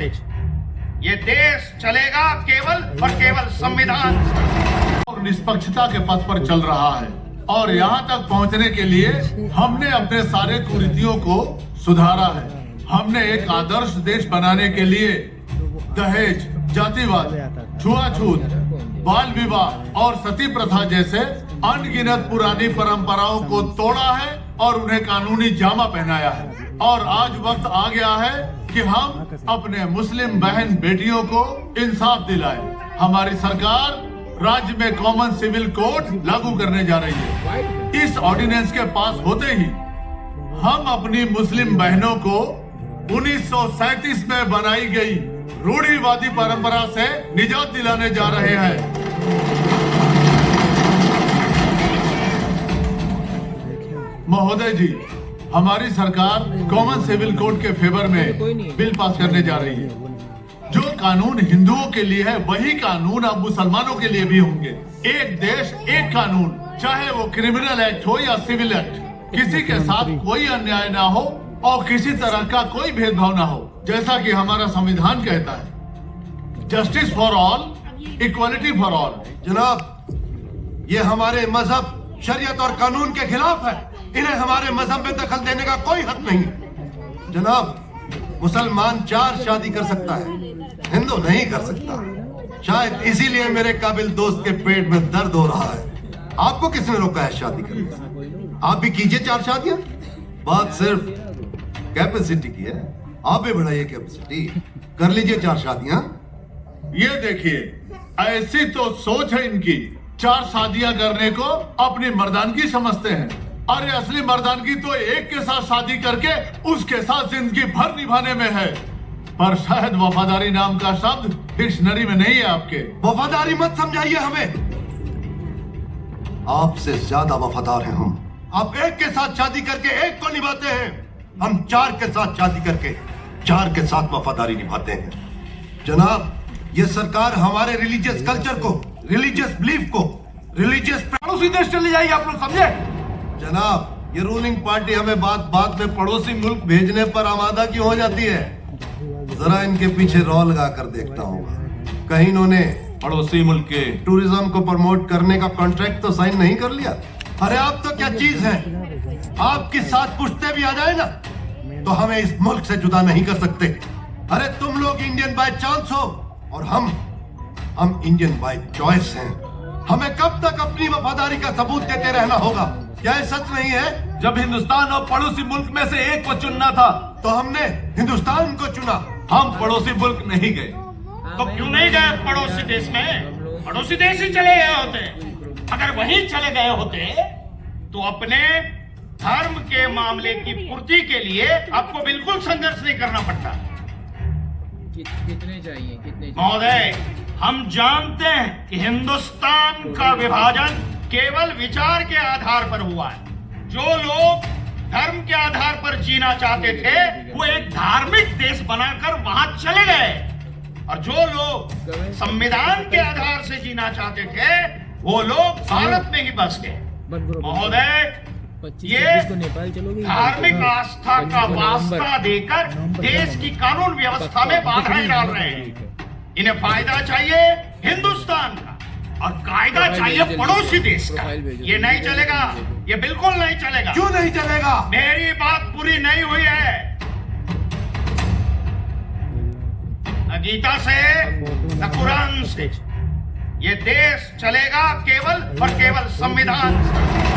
से। ये देश चलेगा केवल और केवल संविधान से। और निष्पक्षता के पथ पर चल रहा है और यहाँ तक पहुँचने के लिए हमने अपने सारे कुरीतियों को सुधारा है। हमने एक आदर्श देश बनाने के लिए दहेज, जातिवाद, छुआछूत, बाल विवाह और सती प्रथा जैसे अनगिनत पुरानी परंपराओं को तोड़ा है और उन्हें कानूनी जामा पहनाया है। और आज वक्त आ गया है कि हम अपने मुस्लिम बहन बेटियों को इंसाफ दिलाएं। हमारी सरकार राज्य में कॉमन सिविल कोड लागू करने जा रही है। इस ऑर्डिनेंस के पास होते ही हम अपनी मुस्लिम बहनों को 1937 में बनाई गई रूढ़िवादी परंपरा से निजात दिलाने जा रहे हैं। महोदय जी, हमारी सरकार कॉमन सिविल कोड के फेवर में बिल पास करने जा रही है। जो कानून हिंदुओं के लिए है वही कानून अब मुसलमानों के लिए भी होंगे। एक देश एक कानून, चाहे वो क्रिमिनल एक्ट हो या सिविल एक्ट। किसी के साथ कोई अन्याय ना हो और किसी तरह का कोई भेदभाव ना हो। जैसा कि हमारा संविधान कहता है, justice for all, equality for all. जनाब, ये हमारे मजहब, शरीयत और कानून के खिलाफ है। इन्हें हमारे मजहब में दखल देने का कोई हक नहीं। जनाब, मुसलमान 4 शादी कर सकता है, हिंदू नहीं कर सकता। शायद इसीलिए मेरे काबिल दोस्त के पेट में दर्द हो रहा है। आपको किसने रोका है शादी करने से? आप भी कीजिए 4 शादियां। बात सिर्फ कैपेसिटी की है, आप भी बढ़ाइए कैपेसिटी, कर लीजिए 4 शादियां। ये देखिए, ऐसी तो सोच है इनकी, 4 शादियां करने को अपनी मर्दानगी समझते हैं। अरे असली मर्दानगी तो एक के साथ शादी करके उसके साथ जिंदगी भर निभाने में है। पर शायद वफादारी नाम का शब्द डिक्शनरी में नहीं है आपके। वफादारी मत समझाइए हमें, आपसे ज्यादा वफादार हैं हम। आप एक के साथ शादी करके एक को निभाते हैं, हम 4 के साथ शादी करके 4 के साथ वफादारी निभाते हैं। जनाब, ये सरकार हमारे रिलीजियस कल्चर को, रिलीजियस बिलीफ को, रिलीजियस पड़ोसी देश चली जाएगी, आप लोग समझे? जनाब, ये रूलिंग पार्टी हमें बात बात में पड़ोसी मुल्क भेजने पर आमादा क्यों हो जाती है? जरा इनके पीछे रॉ लगा कर देखता हूँ। कहीं इन्होंने पड़ोसी मुल्क के टूरिज्म को प्रमोट करने का कॉन्ट्रैक्ट तो साइन नहीं कर लिया? अरे आप तो क्या चीज है, आपकी साथ पुश्ते भी आ जाए ना तो हमें इस मुल्क से जुदा नहीं कर सकते। अरे तुम लोग इंडियन बाय चांस हो और हम इंडियन बाय चॉइस हैं। हमें कब तक अपनी वफादारी का सबूत देते रहना होगा? क्या ये सच नहीं है? जब हिंदुस्तान और पड़ोसी मुल्क में से एक को चुनना था तो हमने हिंदुस्तान को चुना, हम पड़ोसी मुल्क नहीं गए। तो क्यों नहीं गए पड़ोसी देश में? पड़ोसी देश ही चले गए होते। अगर वहीं चले गए होते तो अपने धर्म के मामले की पूर्ति के लिए आपको बिल्कुल संघर्ष नहीं करना पड़ता। कितने चाहिए? महोदय, हम जानते हैं कि हिंदुस्तान का विभाजन केवल विचार के आधार पर हुआ है। जो लोग धर्म के आधार पर जीना चाहते थे वो एक धार्मिक देश बनाकर वहां चले गए, और जो लोग संविधान के आधार से जीना चाहते थे वो लोग भारत में ही बस गए। महोदय, ये धार्मिक आस्था का वास्ता देकर देश की कानून व्यवस्था में बाधाएं डाल रहे हैं। इन्हें फायदा चाहिए हिंदुस्तान का और कायदा चाहिए पड़ोसी देश का। ये नहीं चलेगा, ये बिल्कुल नहीं चलेगा। क्यों नहीं चलेगा? मेरी बात पूरी नहीं हुई है। न गीता से न कुरान से। ये देश चलेगा केवल और केवल संविधान से।